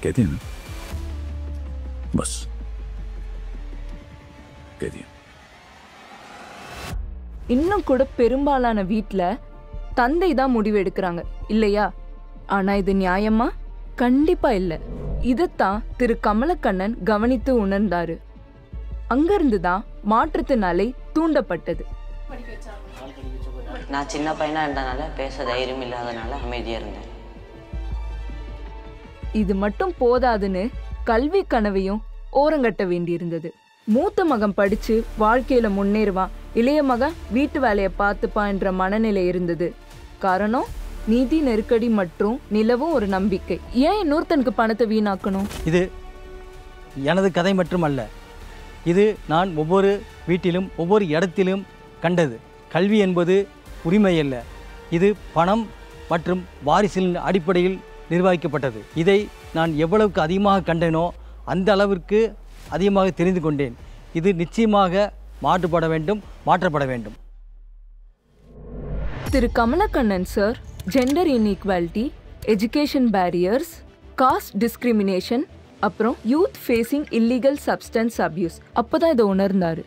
कहती हैं बस कहती हैं. இன்னும் கூட பெரும்பாலான வீட்ல தந்தை தான் முடிவு எடுக்கிறாங்க இல்லையா? ஆனா இது நியாயமா? கண்டிப்பா இல்ல. இதத்தான் திரு கமலக்கண்ணன் கவனித்து உணர்ந்தாரு. அங்கிருந்து தான் மாற்றத்தினாலே தூண்டப்பட்டது. நான் சின்ன பையனா இருந்தனால பேச தைரியம் இல்லாதனால அமைதியா இருந்தேன். இது மட்டும் போதாதுன்னு கல்வி கனவையும் ஓரங்கட்ட வேண்டியிருந்தது. மூத்த மகன் படிச்சு வாழ்க்கையில முன்னேறுவான், இளைய மகன் வீட்டு வேலையை பார்த்துப்பான் என்ற மனநிலை இருந்தது. காரணம் நிதி நெருக்கடி மற்றும் நிலவும் ஒரு நம்பிக்கை. ஏன் இன்னொருத்தனுக்கு பணத்தை வீணாக்கணும்? இது எனது கதை மட்டும் அல்ல, இது நான் ஒவ்வொரு வீட்டிலும் ஒவ்வொரு இடத்திலும் கண்டது. கல்வி என்பது உரிமை அல்ல, இது பணம் மற்றும் வாரிசின் அடிப்படையில் நிர்வகிக்கப்பட்டது. இதை நான் எவ்வளவுக்கு அதிகமாக கண்டேனோ அந்த அளவிற்கு அதிகமாக தெரிந்து கொண்டேன். இது நிச்சயமாக மாற்றப்பட வேண்டும். Thiru Kamalakannan sir gender inequality, education barriers, caste discrimination, அப்புறம் youth facing illegal substance abuse அப்போதான் இதை உணர்ந்தாரு.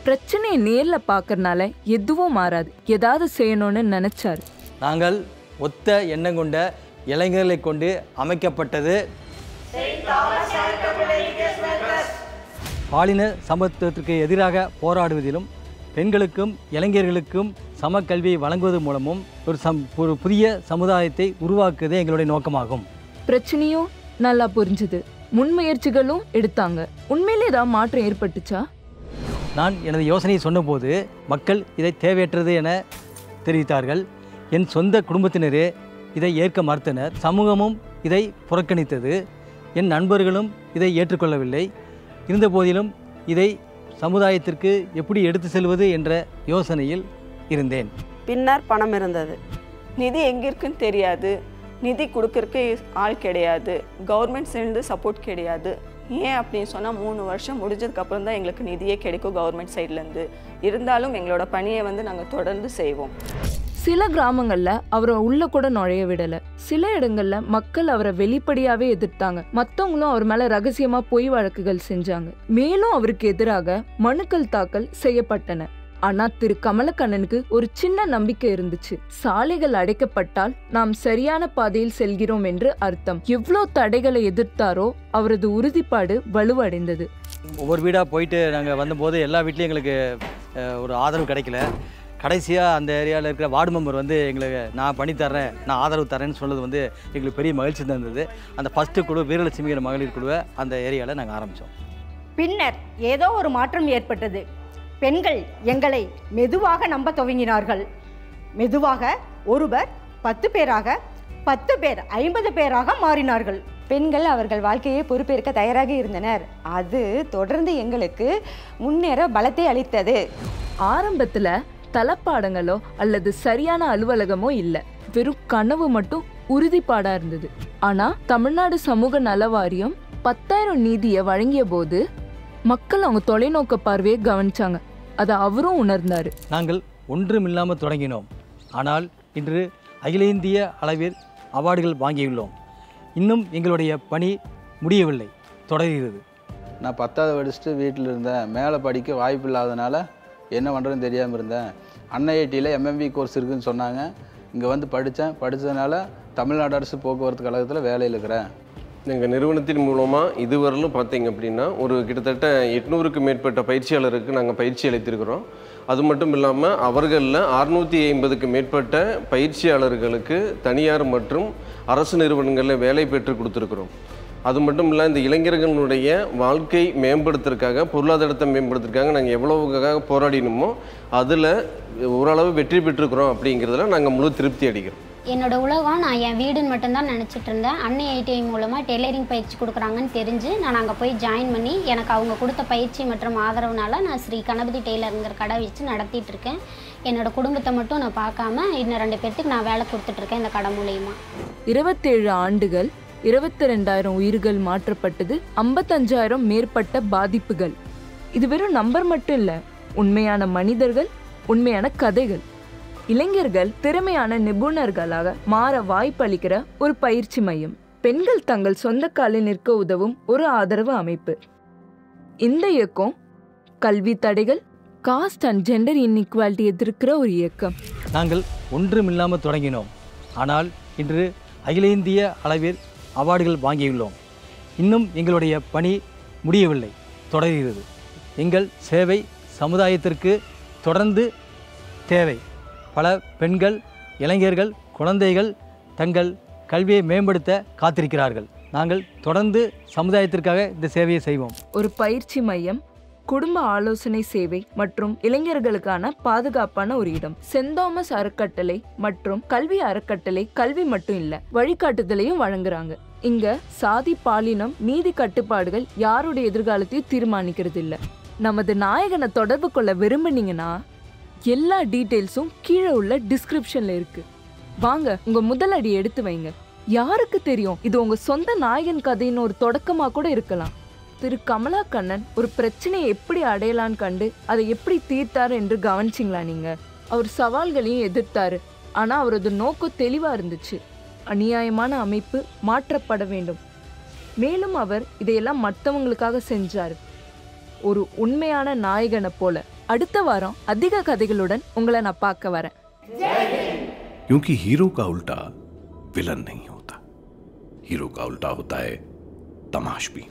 பிரச்சனையை நேரில் பார்க்கறனால எதுவும் மாறாது, ஏதாவது செய்யணும்னு நினைச்சாரு. நாங்கள் ஒத்த எண்ணம் கொண்ட இளைஞர்களை கொண்டு அமைக்கப்பட்டது பாலின சமத்துவத்திற்கு எதிராக போராடுவதிலும் பெண்களுக்கும் இளைஞர்களுக்கும் சம கல்வியை வழங்குவது மூலமும் ஒரு புதிய சமுதாயத்தை உருவாக்குவதே எங்களுடைய நோக்கமாகும். பிரச்சனையும் நல்லா புரிஞ்சுது, முன்முயற்சிகளும் எடுத்தாங்க. உண்மையிலே ஏதாவது மாற்றம் ஏற்பட்டுச்சா? நான் எனது யோசனையை சொன்னபோது மக்கள் இதை தேவையற்றது என தெரிவித்தார்கள். என் சொந்த குடும்பத்தினரே இதை ஏற்க மறுத்தனர். சமூகமும் இதை புறக்கணித்தது. என் நண்பர்களும் இதை ஏற்றுக்கொள்ளவில்லை. இருந்தபோதிலும் இதை சமுதாயத்திற்கு எப்படி எடுத்து செல்வது என்ற யோசனையில் இருந்தேன். பின்னர் பணம் இருந்தது. நிதி எங்கிருக்குன்னு தெரியாது, நிதி கொடுக்கறதுக்கு ஆள் கிடையாது, கவர்மெண்ட் சைடு சப்போர்ட் கிடையாது. ஏன் அப்படின்னு சொன்னால் 3 வருஷம் முடிஞ்சதுக்கப்புறம் தான் எங்களுக்கு நிதியே கிடைக்கும் கவர்மெண்ட் சைட்லேருந்து. இருந்தாலும் எங்களோட பணியை நாங்கள் தொடர்ந்து செய்வோம். சில கிராமங்கள்ல அவரை உள்ள கூட நுழைய விடல. சில இடங்கள்ல மக்கள் அவரை வெளிப்படையாவே எதிர்த்தாங்க. மத்தவங்களும் அவர் மேல ரகசியமா பொய் வழக்குகள் செஞ்சாங்க. மேலும் அவருக்கு எதிராக மனுக்கள் தாக்கல் செய்யப்பட்டன. ஆனா திரு கமலக்கண்ணனுக்கு ஒரு சின்ன நம்பிக்கை இருந்துச்சு. சாலைகள் அடைக்கப்பட்டால் நாம் சரியான பாதையில் செல்கிறோம் என்று அர்த்தம். எவ்வளவு தடைகளை எதிர்த்தாரோ அவரது உறுதிப்பாடு வலுவடைந்தது. ஒவ்வொரு வீடாக போயிட்டு நாங்கள் வந்தபோது எல்லா வீட்லேயும் எங்களுக்கு ஒரு ஆதரவு கிடைக்கல. கடைசியாக அந்த ஏரியாவில் இருக்கிற வார்டு மெம்பர் எங்களுக்கு நான் பண்ணித்தரேன், நான் ஆதரவு தரேன்னு சொன்னது எங்களுக்கு பெரிய மகிழ்ச்சி தந்தது. அந்த ஃபஸ்ட்டு குழு வீரலட்சுமிங்கிற மகளிர் குழுவை அந்த ஏரியாவில் நாங்கள் ஆரம்பித்தோம். பின்னர் ஏதோ ஒரு மாற்றம் ஏற்பட்டது. பெண்கள் எங்களை மெதுவாக நம்ப துவங்கினார்கள். மெதுவாக ஒருவர் 10 பேராக, 10 பேர் 50 பேராக மாறினார்கள். பெண்கள் அவர்கள் வாழ்க்கையை பொறுப்பேற்க தயாராக இருந்தனர். அது தொடர்ந்து எங்களுக்கு முன்னேற பலத்தை அளித்தது. ஆரம்பத்துல தளப்பாடங்களோ அல்லது சரியான அலுவலகமோ இல்லை, வெறும் கனவு மட்டும் உறுதிப்பாடா இருந்தது. ஆனா தமிழ்நாடு சமூக நல வாரியம் 10,000 நிதியை வழங்கிய போது மக்கள் அவங்க தொலைநோக்க பார்வையை கவனிச்சாங்க. அதை அவரும் உணர்ந்தாரு. நாங்கள் ஒன்றுமில்லாமல் தொடங்கினோம், ஆனால் இன்று அகில இந்திய அளவில் அவார்டுகள் வாங்கியுள்ளோம். இன்னும் எங்களுடைய பணி முடியவில்லை, தொடர்கிறது. நான் 10வது படிச்சுட்டு வீட்டில் இருந்தேன். மேலே படிக்க வாய்ப்பு இல்லாதனால என்ன பண்ணுறதுன்னு தெரியாமல் இருந்தேன். அன்ஐடியில் எம்எம்பி கோர்ஸ் இருக்குதுன்னு சொன்னாங்க. இங்கே படித்ததுனால தமிழ்நாடு அரசு போக்குவரத்து கழகத்தில் வேலையில் இருக்கிறேன். எங்கள் நிறுவனத்தின் மூலமாக இதுவரையிலும் பார்த்தீங்க அப்படின்னா ஒரு கிட்டத்தட்ட 800க்கு மேற்பட்ட பயிற்சியாளருக்கு நாங்கள் பயிற்சி அளித்திருக்கிறோம். அது மட்டும் இல்லாமல் அவர்களில் 650க்கு மேற்பட்ட பயிற்சியாளர்களுக்கு தனியார் மற்றும் அரசு நிறுவனங்களில் வேலை பெற்று கொடுத்துருக்குறோம். அது மட்டும் இல்லை, இந்த இளைஞர்களுடைய வாழ்க்கை மேம்படுத்துறதுக்காக, பொருளாதாரத்தை மேம்படுத்துறதுக்காக நாங்கள் எவ்வளவுக்காக போராடினோமோ அதில் ஓரளவு வெற்றி பெற்றுக்கிறோம். அப்படிங்கிறதுல நாங்கள் முழு திருப்தி அடைக்கிறோம். என்னோட உலகம் நான் என் வீடுன்னு மட்டும்தான் நினச்சிட்டு இருந்தேன். அன்னை ஐடிஐ மூலமாக டெய்லரிங் பயிற்சி கொடுக்குறாங்கன்னு தெரிஞ்சு நான் அங்கே போய் ஜாயின் பண்ணி எனக்கு அவங்க கொடுத்த பயிற்சி மற்றும் ஆதரவுனால நான் ஸ்ரீ கணபதி டெய்லருங்கிற கடை வச்சு நடத்திட்டு இருக்கேன். என்னோட குடும்பத்தை மட்டும் நான் பார்க்காம இன்னும் 2 பேர்த்துக்கு நான் வேலை கொடுத்துட்ருக்கேன் இந்த கடை மூலயமா. 27 ஆண்டுகள், 22,000 உயிர்கள் மாற்றப்பட்டது, 55,000 மேற்பட்ட பாதிப்புகள். இது வெறும் நம்பர் மட்டும் இல்லை, உண்மையான மனிதர்கள், உண்மையான கதைகள். இளைஞர்கள் திறமையான நிபுணர்களாக மாற வாய்ப்பளிக்கிற ஒரு பயிற்சி மையம். பெண்கள் தங்கள் சொந்த காலில் நிற்க உதவும் ஒரு ஆதரவு அமைப்பு. இந்த இயக்கம் கல்வி தடைகள், காஸ்ட் அண்ட் ஜெண்டர் இன்இக்வாலிட்டி எதிர்க்கிற ஒரு இயக்கம். நாங்கள் ஒன்றுமில்லாமல் தொடங்கினோம். ஆனால் இன்று அகில இந்திய அளவில் அவார்டுகள் வாங்கியுள்ளோம். இன்னும் எங்களுடைய பணி முடியவில்லை, தொடர்கிறது. எங்கள் சேவை சமுதாயத்திற்கு தொடர்ந்து தேவை. பல பெண்கள், இளைஞர்கள், குழந்தைகள் தங்கள் கல்வியை மேம்படுத்த காத்திருக்கிறார்கள். நாங்கள் தொடர்ந்து சமுதாயத்திற்காக இந்த சேவையை செய்வோம். ஒரு பயிற்சி மையம், குடும்ப ஆலோசனை சேவை மற்றும் இளைஞர்களுக்கான பாதுகாப்பான ஒரு இடம். சென்ட் தாமஸ் அறக்கட்டளை மற்றும் கல்வி அறக்கட்டளை கல்வி மட்டும் இல்ல, வழிகாட்டுதலையும் வழங்குறாங்க. இங்க சாதி, பாலினம், நீதி கட்டுப்பாடுகள் யாருடைய எதிர்காலத்தையும் தீர்மானிக்கிறது இல்ல. நமது நாயகனை தொடர்பு கொள்ள விரும்புனீங்கன்னா எல்லா டீட்டெயில்ஸும் கீழே உள்ள டிஸ்கிரிப்ஷன்ல இருக்கு. வாங்க, உங்க முதல் அடி எடுத்து வைங்க. யாருக்கு தெரியும், இது உங்க சொந்த நாயகன் கதையின் ஒரு தொடக்கமா கூட இருக்கலாம். திரு கமலா கண்ணன் ஒரு பிரச்சனையை எப்படி அடையலான்னு கண்டு அதை எப்படி தீர்த்தார் என்று கவனிச்சிங்களா நீங்க? அவர் சவால்களையும் எதிர்த்தாரு. ஆனா அவரது நோக்கம் தெளிவா இருந்துச்சு. அநியாயமான அமைப்பு மாற்றப்பட வேண்டும். மேலும் அவர் இதையெல்லாம் மற்றவங்களுக்காக செஞ்சாரு, ஒரு உண்மையான நாயகனை போல. அடுத்த வாரம் அதிக கதைகளுடன் உங்களை நான் பார்க்க வரேன். क्योंकि हीरो का उल्टा विलन नहीं होता, हीरो का उल्टा होता है तमाशबीन।